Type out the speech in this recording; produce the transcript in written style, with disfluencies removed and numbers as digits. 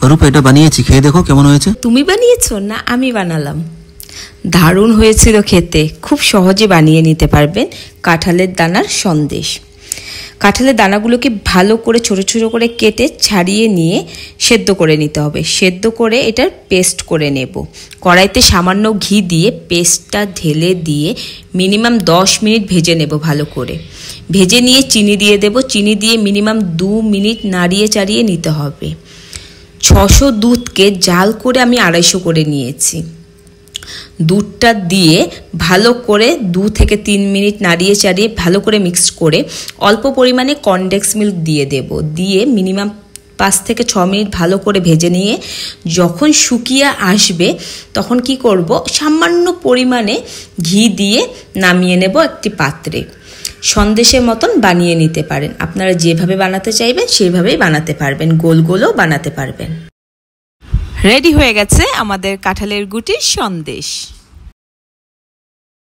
রূপা এটা বানিয়েছি, খেয়ে দেখো কেমন হয়েছে। তুমি বানিয়েছো না আমি বানালাম? দারুণ হয়েছিল খেতে। খুব সহজে বানিয়ে নিতে পারবেন কাঁঠালের দানার সন্দেশ। কাঁঠালের দানাগুলোকে ভালো করে ছোট ছোট করে কেটে ছাড়িয়ে নিয়ে সেদ্ধ করে নিতে হবে। সেদ্ধ করে এটার পেস্ট করে নেব। কড়াইতে সামান্য ঘি দিয়ে পেস্টটা ঢেলে দিয়ে মিনিমাম 10 মিনিট ভেজে নেব ভালো করে। ভেজে নিয়ে চিনি দিয়ে দেব। চিনি দিয়ে মিনিমাম 2 মিনিট নাড়িয়ে চাড়িয়ে নিতে হবে। 600 দুধকে জাল করে আমি 250 করে নিয়েছি। দুধটা দিয়ে ভালো করে 2 থেকে 3 মিনিট নাড়িয়ে চাড়িয়ে ভালো করে মিক্স করে অল্প পরিমাণে কনডেন্স মিল্ক দিয়ে দেব। দিয়ে মিনিমাম 5 থেকে 6 মিনিট ভালো করে ভেজে নিয়ে যখন শুকিয়ে আসবে তখন কি করব, সামান্য পরিমাণে ঘি দিয়ে নামিয়ে নেব একটি পাত্রে। সন্দেশের মতন বানিয়ে নিতে পারেন। আপনারা যেভাবে বানাতে চাইবেন সেভাবেই বানাতে পারবেন, গোল গোলও বানাতে পারবেন। রেডি হয়ে গেছে আমাদের কাঁঠালের গুটির সন্দেশ।